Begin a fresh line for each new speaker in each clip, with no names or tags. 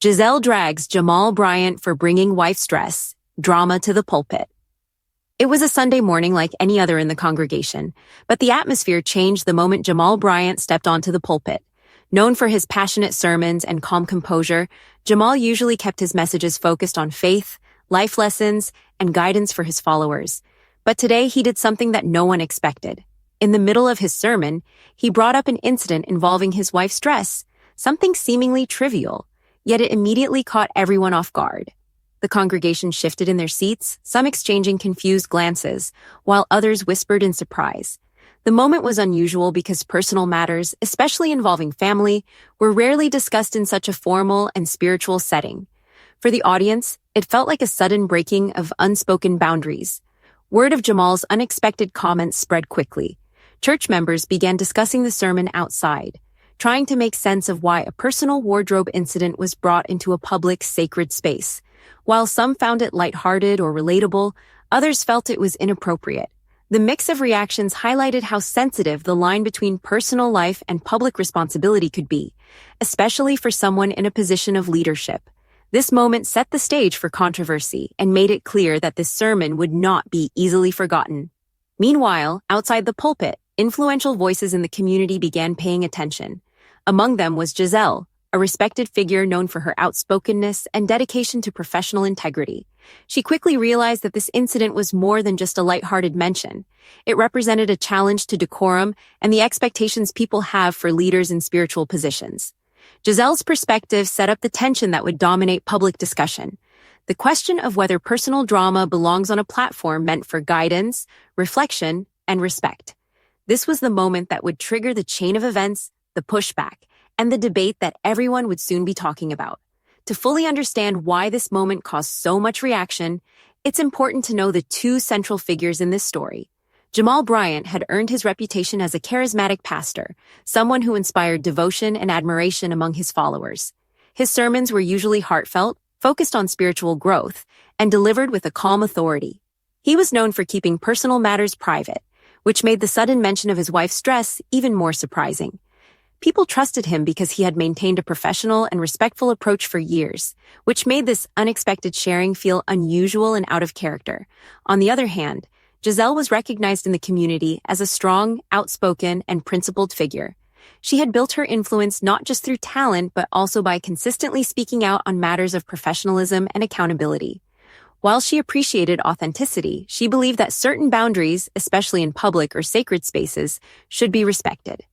Gizelle drags Jamal Bryant for bringing wife stress, drama to the pulpit. It was a Sunday morning like any other in the congregation, but the atmosphere changed the moment Jamal Bryant stepped onto the pulpit. Known for his passionate sermons and calm composure, Jamal usually kept his messages focused on faith, life lessons, and guidance for his followers. But today he did something that no one expected. In the middle of his sermon, he brought up an incident involving his wife's dress, something seemingly trivial, yet it immediately caught everyone off guard. The congregation shifted in their seats, some exchanging confused glances, while others whispered in surprise. The moment was unusual because personal matters, especially involving family, were rarely discussed in such a formal and spiritual setting. For the audience, it felt like a sudden breaking of unspoken boundaries. Word of Jamal's unexpected comments spread quickly. Church members began discussing the sermon outside, trying to make sense of why a personal wardrobe incident was brought into a public, sacred space. While some found it lighthearted or relatable, others felt it was inappropriate. The mix of reactions highlighted how sensitive the line between personal life and public responsibility could be, especially for someone in a position of leadership. This moment set the stage for controversy and made it clear that this sermon would not be easily forgotten. Meanwhile, outside the pulpit, influential voices in the community began paying attention. Among them was Gizelle, a respected figure known for her outspokenness and dedication to professional integrity. She quickly realized that this incident was more than just a lighthearted mention. It represented a challenge to decorum and the expectations people have for leaders in spiritual positions. Gizelle's perspective set up the tension that would dominate public discussion. The question of whether personal drama belongs on a platform meant for guidance, reflection, and respect. This was the moment that would trigger the chain of events, the pushback, and the debate that everyone would soon be talking about. To fully understand why this moment caused so much reaction, it's important to know the two central figures in this story. Jamal Bryant had earned his reputation as a charismatic pastor, someone who inspired devotion and admiration among his followers. His sermons were usually heartfelt, focused on spiritual growth, and delivered with a calm authority. He was known for keeping personal matters private, which made the sudden mention of his wife's dress even more surprising. People trusted him because he had maintained a professional and respectful approach for years, which made this unexpected sharing feel unusual and out of character. On the other hand, Gizelle was recognized in the community as a strong, outspoken, and principled figure. She had built her influence not just through talent, but also by consistently speaking out on matters of professionalism and accountability. While she appreciated authenticity, she believed that certain boundaries, especially in public or sacred spaces, should be respected.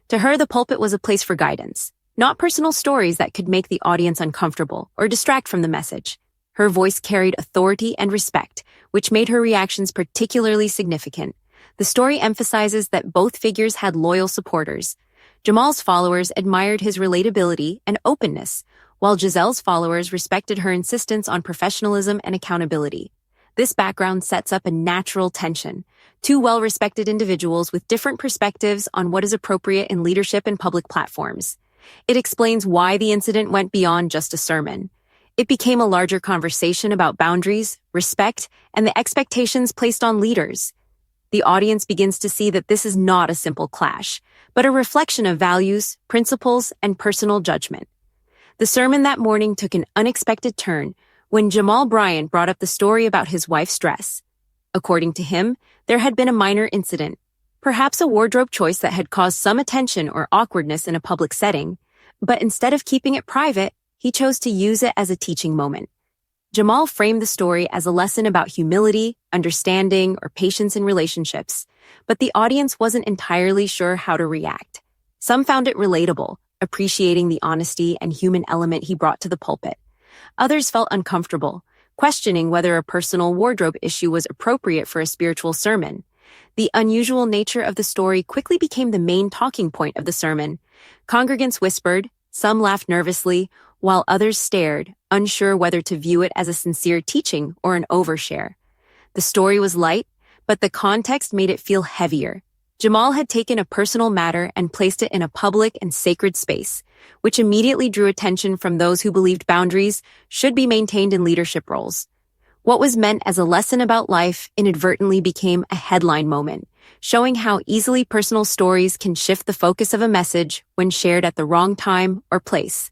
To her, the pulpit was a place for guidance, not personal stories that could make the audience uncomfortable or distract from the message. Her voice carried authority and respect, which made her reactions particularly significant. The story emphasizes that both figures had loyal supporters. Jamal's followers admired his relatability and openness, while Gizelle's followers respected her insistence on professionalism and accountability. This background sets up a natural tension. Two well-respected individuals with different perspectives on what is appropriate in leadership and public platforms. It explains why the incident went beyond just a sermon. It became a larger conversation about boundaries, respect, and the expectations placed on leaders. The audience begins to see that this is not a simple clash, but a reflection of values, principles, and personal judgment. The sermon that morning took an unexpected turn when Jamal Bryant brought up the story about his wife's dress. According to him, there had been a minor incident, perhaps a wardrobe choice that had caused some attention or awkwardness in a public setting, but instead of keeping it private, he chose to use it as a teaching moment. Jamal framed the story as a lesson about humility, understanding, or patience in relationships, but the audience wasn't entirely sure how to react. Some found it relatable, appreciating the honesty and human element he brought to the pulpit. Others felt uncomfortable, questioning whether a personal wardrobe issue was appropriate for a spiritual sermon. The unusual nature of the story quickly became the main talking point of the sermon. Congregants whispered, some laughed nervously, while others stared, unsure whether to view it as a sincere teaching or an overshare. The story was light, but the context made it feel heavier. Jamal had taken a personal matter and placed it in a public and sacred space, which immediately drew attention from those who believed boundaries should be maintained in leadership roles. What was meant as a lesson about life inadvertently became a headline moment, showing how easily personal stories can shift the focus of a message when shared at the wrong time or place.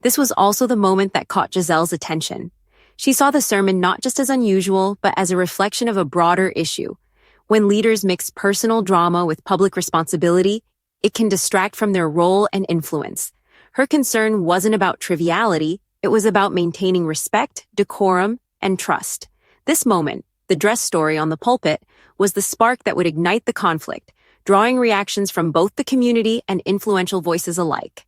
This was also the moment that caught Gizelle's attention. She saw the sermon not just as unusual, but as a reflection of a broader issue. When leaders mix personal drama with public responsibility, it can distract from their role and influence. Her concern wasn't about triviality, it was about maintaining respect, decorum, and trust. This moment, the dress story on the pulpit, was the spark that would ignite the conflict, drawing reactions from both the community and influential voices alike.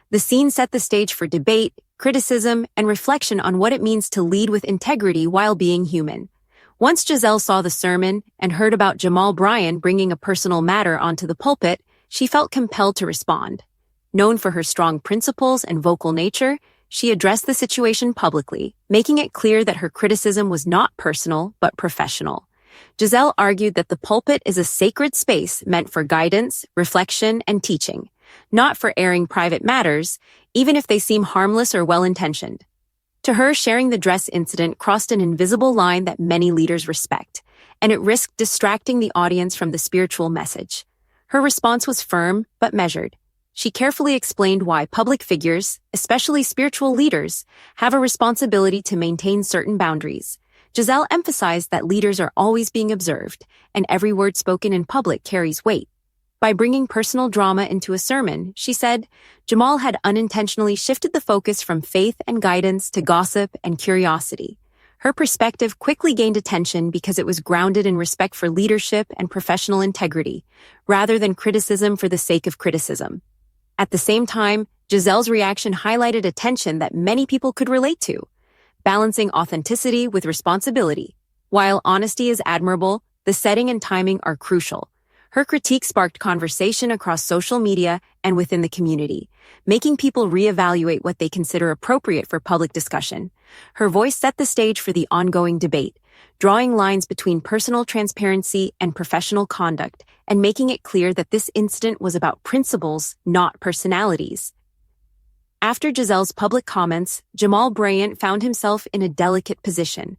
The scene set the stage for debate, criticism, and reflection on what it means to lead with integrity while being human. Once Gizelle saw the sermon and heard about Jamal Bryant bringing a personal matter onto the pulpit, she felt compelled to respond. Known for her strong principles and vocal nature, she addressed the situation publicly, making it clear that her criticism was not personal but professional. Gizelle argued that the pulpit is a sacred space meant for guidance, reflection, and teaching, not for airing private matters, even if they seem harmless or well-intentioned. To her, sharing the dress incident crossed an invisible line that many leaders respect, and it risked distracting the audience from the spiritual message. Her response was firm but measured. She carefully explained why public figures, especially spiritual leaders, have a responsibility to maintain certain boundaries. Gizelle emphasized that leaders are always being observed, and every word spoken in public carries weight. By bringing personal drama into a sermon, she said, Jamal had unintentionally shifted the focus from faith and guidance to gossip and curiosity. Her perspective quickly gained attention because it was grounded in respect for leadership and professional integrity, rather than criticism for the sake of criticism. At the same time, Gizelle's reaction highlighted a tension that many people could relate to, balancing authenticity with responsibility. While honesty is admirable, the setting and timing are crucial. Her critique sparked conversation across social media and within the community, making people reevaluate what they consider appropriate for public discussion. Her voice set the stage for the ongoing debate, drawing lines between personal transparency and professional conduct, and making it clear that this incident was about principles, not personalities. After Gizelle's public comments, Jamal Bryant found himself in a delicate position.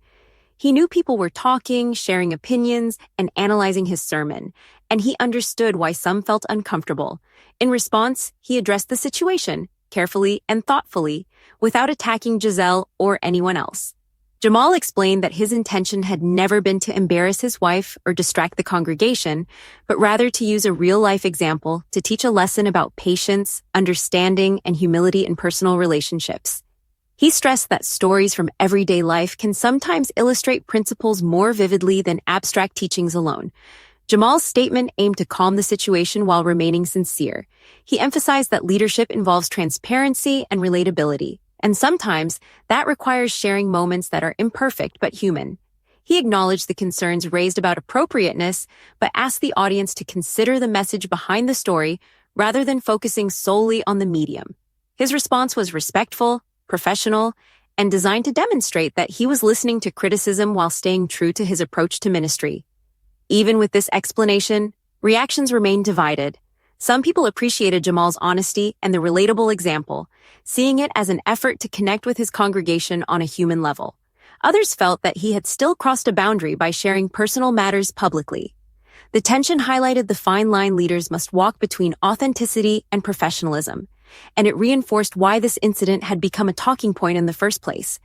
He knew people were talking, sharing opinions, and analyzing his sermon, and he understood why some felt uncomfortable. In response, he addressed the situation, carefully and thoughtfully, without attacking Gizelle or anyone else. Jamal explained that his intention had never been to embarrass his wife or distract the congregation, but rather to use a real-life example to teach a lesson about patience, understanding, and humility in personal relationships. He stressed that stories from everyday life can sometimes illustrate principles more vividly than abstract teachings alone. Jamal's statement aimed to calm the situation while remaining sincere. He emphasized that leadership involves transparency and relatability, and sometimes that requires sharing moments that are imperfect but human. He acknowledged the concerns raised about appropriateness, but asked the audience to consider the message behind the story rather than focusing solely on the medium. His response was respectful, professional, and designed to demonstrate that he was listening to criticism while staying true to his approach to ministry. Even with this explanation, reactions remained divided. Some people appreciated Jamal's honesty and the relatable example, seeing it as an effort to connect with his congregation on a human level. Others felt that he had still crossed a boundary by sharing personal matters publicly. The tension highlighted the fine line leaders must walk between authenticity and professionalism, and it reinforced why this incident had become a talking point in the first place.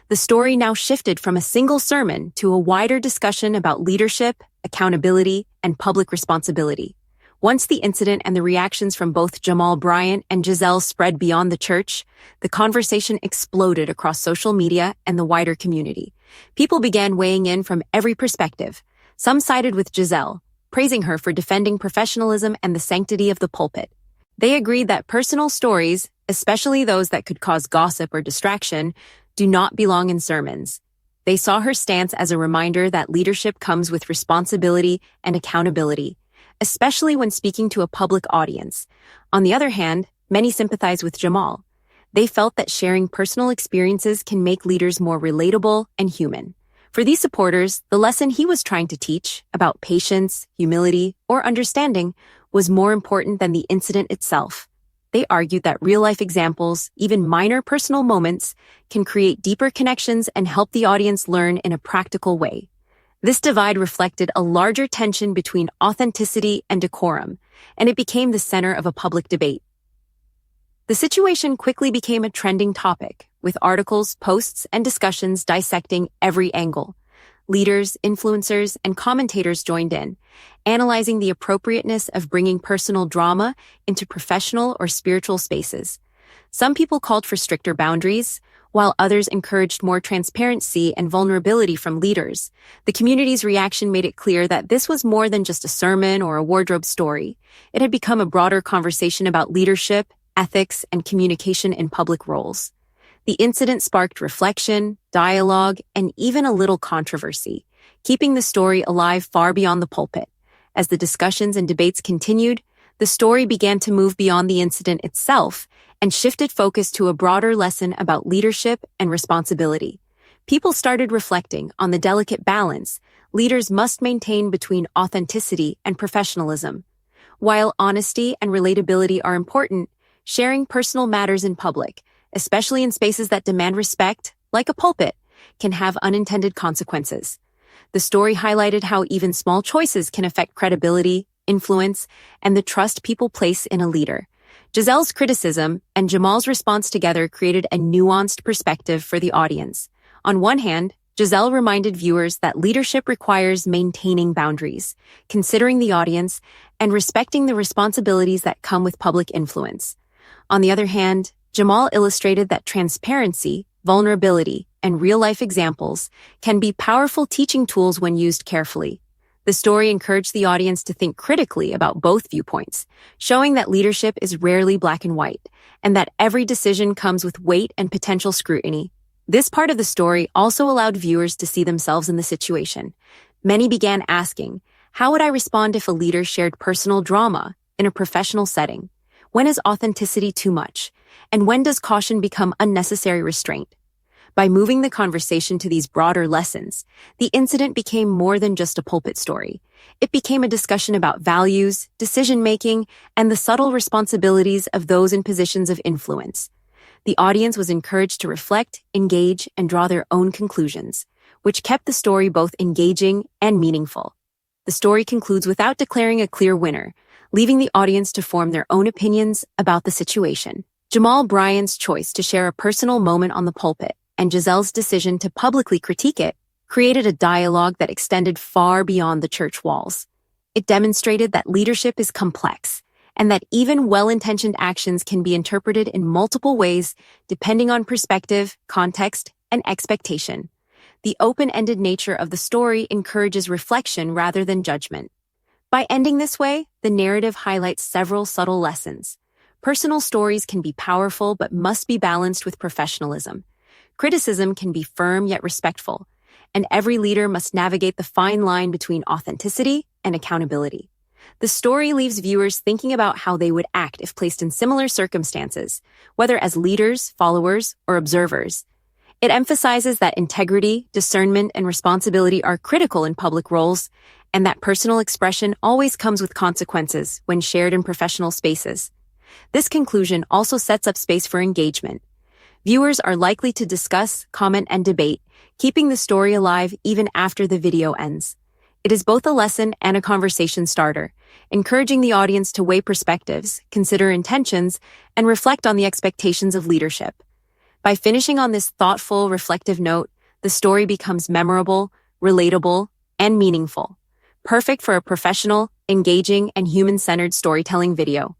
The story now shifted from a single sermon to a wider discussion about leadership, accountability, and public responsibility. Once the incident and the reactions from both Jamal Bryant and Gizelle spread beyond the church, the conversation exploded across social media and the wider community. People began weighing in from every perspective. Some sided with Gizelle, praising her for defending professionalism and the sanctity of the pulpit. They agreed that personal stories, especially those that could cause gossip or distraction, do not belong in sermons. They saw her stance as a reminder that leadership comes with responsibility and accountability, especially when speaking to a public audience. On the other hand, many sympathize with Jamal. They felt that sharing personal experiences can make leaders more relatable and human. For these supporters, the lesson he was trying to teach about patience, humility, or understanding was more important than the incident itself. They argued that real-life examples, even minor personal moments, can create deeper connections and help the audience learn in a practical way. This divide reflected a larger tension between authenticity and decorum, and it became the center of a public debate. The situation quickly became a trending topic, with articles, posts, and discussions dissecting every angle. Leaders, influencers, and commentators joined in, analyzing the appropriateness of bringing personal drama into professional or spiritual spaces. Some people called for stricter boundaries, while others encouraged more transparency and vulnerability from leaders. The community's reaction made it clear that this was more than just a sermon or a wardrobe story. It had become a broader conversation about leadership, ethics, and communication in public roles. The incident sparked reflection, dialogue, and even a little controversy, keeping the story alive far beyond the pulpit. As the discussions and debates continued, the story began to move beyond the incident itself and shifted focus to a broader lesson about leadership and responsibility. People started reflecting on the delicate balance leaders must maintain between authenticity and professionalism. While honesty and relatability are important, sharing personal matters in public, especially in spaces that demand respect, like a pulpit, can have unintended consequences. The story highlighted how even small choices can affect credibility, influence, and the trust people place in a leader. Gizelle's criticism and Jamal's response together created a nuanced perspective for the audience. On one hand, Gizelle reminded viewers that leadership requires maintaining boundaries, considering the audience, and respecting the responsibilities that come with public influence. On the other hand, Jamal illustrated that transparency, vulnerability, and real-life examples can be powerful teaching tools when used carefully. The story encouraged the audience to think critically about both viewpoints, showing that leadership is rarely black and white, and that every decision comes with weight and potential scrutiny. This part of the story also allowed viewers to see themselves in the situation. Many began asking, how would I respond if a leader shared personal drama in a professional setting? When is authenticity too much? And when does caution become unnecessary restraint? By moving the conversation to these broader lessons, the incident became more than just a pulpit story. It became a discussion about values, decision-making, and the subtle responsibilities of those in positions of influence. The audience was encouraged to reflect, engage, and draw their own conclusions, which kept the story both engaging and meaningful. The story concludes without declaring a clear winner, leaving the audience to form their own opinions about the situation. Jamal Bryant's choice to share a personal moment on the pulpit and Gizelle's decision to publicly critique it created a dialogue that extended far beyond the church walls. It demonstrated that leadership is complex and that even well-intentioned actions can be interpreted in multiple ways depending on perspective, context, and expectation. The open-ended nature of the story encourages reflection rather than judgment. By ending this way, the narrative highlights several subtle lessons. Personal stories can be powerful but must be balanced with professionalism. Criticism can be firm yet respectful, and every leader must navigate the fine line between authenticity and accountability. The story leaves viewers thinking about how they would act if placed in similar circumstances, whether as leaders, followers, or observers. It emphasizes that integrity, discernment, and responsibility are critical in public roles, and that personal expression always comes with consequences when shared in professional spaces. This conclusion also sets up space for engagement. Viewers are likely to discuss, comment, and debate, keeping the story alive even after the video ends. It is both a lesson and a conversation starter, encouraging the audience to weigh perspectives, consider intentions, and reflect on the expectations of leadership. By finishing on this thoughtful, reflective note, the story becomes memorable, relatable, and meaningful, perfect for a professional, engaging, and human-centered storytelling video.